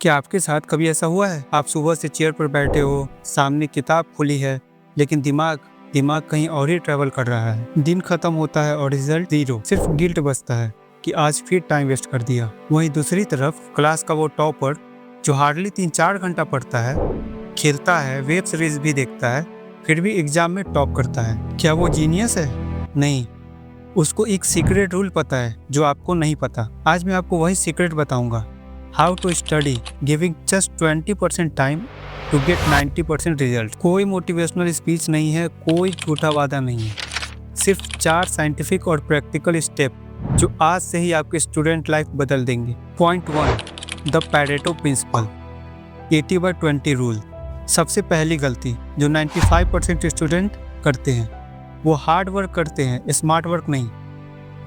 क्या आपके साथ कभी ऐसा हुआ है? आप सुबह से चेयर पर बैठे हो, सामने किताब खुली है, लेकिन दिमाग दिमाग कहीं और ही ट्रैवल कर रहा है। दिन खत्म होता है और रिजल्ट जीरो। सिर्फ गिल्ट बचता है कि आज फिर टाइम वेस्ट कर दिया। वहीं दूसरी तरफ क्लास का वो टॉपर जो हार्डली 3-4 घंटा पढ़ता है, खेलता है, वेब सीरीज भी देखता है, फिर भी एग्जाम में टॉप करता है। क्या वो जीनियस है? नहीं, उसको एक सीक्रेट रूल पता है जो आपको नहीं पता। आज मैं आपको वही सीक्रेट बताऊंगा। How to study giving just 20% time to get 90% result. कोई मोटिवेशनल स्पीच नहीं है, कोई झूठा वादा नहीं है, सिर्फ 4 साइंटिफिक और प्रैक्टिकल स्टेप जो आज से ही आपके स्टूडेंट लाइफ बदल देंगे। Point 1, the Pareto principle, 80/20 rule. सबसे पहली गलती जो 95% स्टूडेंट करते हैं, वो हार्ड वर्क करते हैं, स्मार्ट वर्क नहीं।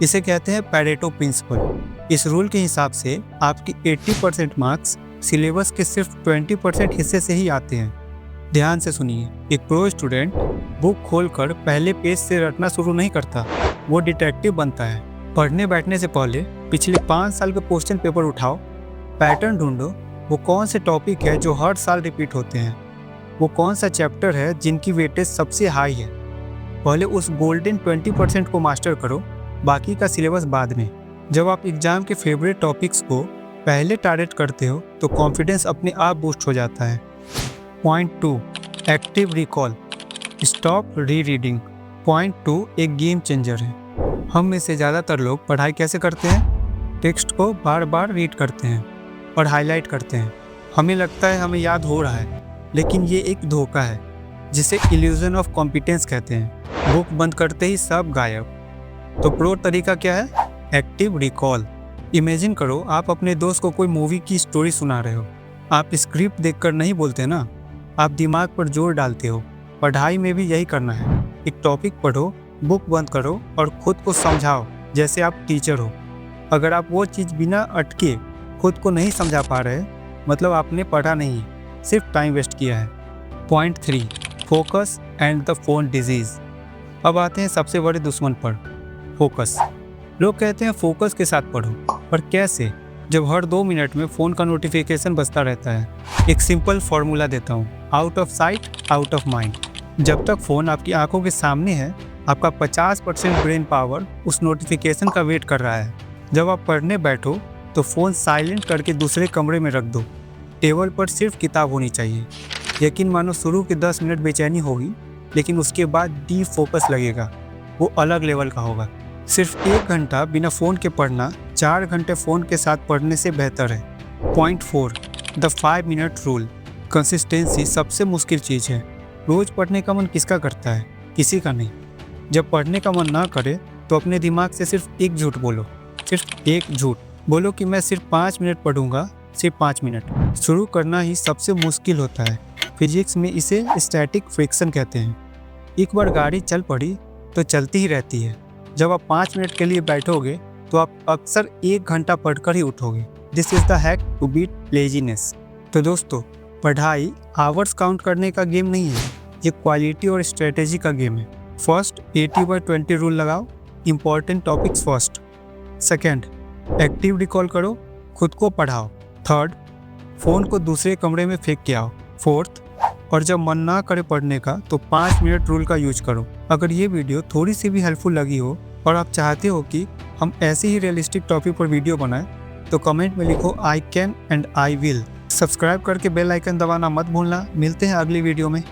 इसे कहते हैं पैरेटो प्रिंसिपल। इस रूल के हिसाब से आपकी 80% मार्क्स सिलेबस के सिर्फ 20% हिस्से से ही आते हैं। ध्यान से सुनिए, एक प्रो स्टूडेंट बुक खोलकर पहले पेज से रटना शुरू नहीं करता, वो डिटेक्टिव बनता है। पढ़ने बैठने से पहले पिछले 5 साल के क्वेश्चन पेपर उठाओ, पैटर्न ढूंढो, वो कौन से टॉपिक है जो हर साल रिपीट होते हैं, वो कौन सा चैप्टर है जिनकी वेटेज सबसे हाई है। पहले उस गोल्डन 20% को मास्टर करो, बाकी का सिलेबस बाद में। जब आप एग्जाम के फेवरेट टॉपिक्स को पहले टारगेट करते हो तो कॉन्फिडेंस अपने आप बूस्ट हो जाता है। पॉइंट 2, एक्टिव रिकॉल, स्टॉप री रीडिंग। पॉइंट 2 एक गेम चेंजर है। हम में से ज़्यादातर लोग पढ़ाई कैसे करते हैं? टेक्स्ट को बार बार रीड करते हैं और हाईलाइट करते हैं। हमें लगता है हमें याद हो रहा है, लेकिन ये एक धोखा है जिसे इल्यूजन ऑफ कॉम्पिटेंस कहते हैं। बुक बंद करते ही सब गायब। तो प्रो तरीका क्या है? Active recall. इमेजिन करो आप अपने दोस्त को कोई मूवी की स्टोरी सुना रहे हो। आप स्क्रिप्ट देखकर नहीं बोलते ना, आप दिमाग पर जोर डालते हो। पढ़ाई में भी यही करना है। एक टॉपिक पढ़ो, बुक बंद करो और खुद को समझाओ जैसे आप टीचर हो। अगर आप वो चीज़ बिना अटके खुद को नहीं समझा पा रहे, मतलब आपने पढ़ा नहीं है, सिर्फ टाइम वेस्ट किया है। Point 3, focus and the phone disease. अब आते हैं सबसे बड़े दुश्मन पर, फोकस। लोग कहते हैं फोकस के साथ पढ़ो, पर कैसे जब हर 2 मिनट में फ़ोन का नोटिफिकेशन बजता रहता है। एक सिंपल फॉर्मूला देता हूँ, out of sight out of mind. जब तक फ़ोन आपकी आंखों के सामने है, आपका 50% ब्रेन पावर उस नोटिफिकेशन का वेट कर रहा है। जब आप पढ़ने बैठो तो फ़ोन साइलेंट करके दूसरे कमरे में रख दो। टेबल पर सिर्फ किताब होनी चाहिए। यकीन मानो शुरू के 10 मिनट बेचैनी होगी, लेकिन उसके बाद डीप फोकस लगेगा, वो अलग लेवल का होगा। सिर्फ 1 घंटा बिना फ़ोन के पढ़ना 4 घंटे फ़ोन के साथ पढ़ने से बेहतर है। Point 4, the 5 minute rule. Consistency सबसे मुश्किल चीज़ है। रोज़ पढ़ने का मन किसका करता है? किसी का नहीं। जब पढ़ने का मन ना करे तो अपने दिमाग से सिर्फ एक झूठ बोलो, सिर्फ एक झूठ बोलो कि मैं सिर्फ 5 मिनट पढ़ूंगा, सिर्फ 5 मिनट। शुरू करना ही सबसे मुश्किल होता है। फिजिक्स में इसे स्टैटिक फ्रिक्शन कहते हैं। एक बार गाड़ी चल पड़ी तो चलती ही रहती है। जब आप 5 मिनट के लिए बैठोगे तो आप अक्सर 1 घंटा पढ़कर ही उठोगे। This is the hack to beat laziness. तो दोस्तों, पढ़ाई आवर्स काउंट करने का गेम नहीं है, ये क्वालिटी और स्ट्रेटेजी का गेम है। फर्स्ट, 80/20 रूल लगाओ, important topics first. Second, active recall करो, खुद को पढ़ाओ। थर्ड, फ़ोन को दूसरे कमरे में फेंक के आओ। फोर्थ, और जब मन ना करे पढ़ने का तो 5 मिनट रूल का यूज करो। अगर ये वीडियो थोड़ी सी भी हेल्पफुल लगी हो और आप चाहते हो कि हम ऐसे ही रियलिस्टिक टॉपिक पर वीडियो बनाएं, तो कमेंट में लिखो I can and I will. Subscribe करके बेल आइकन दबाना मत भूलना। मिलते हैं अगली वीडियो में।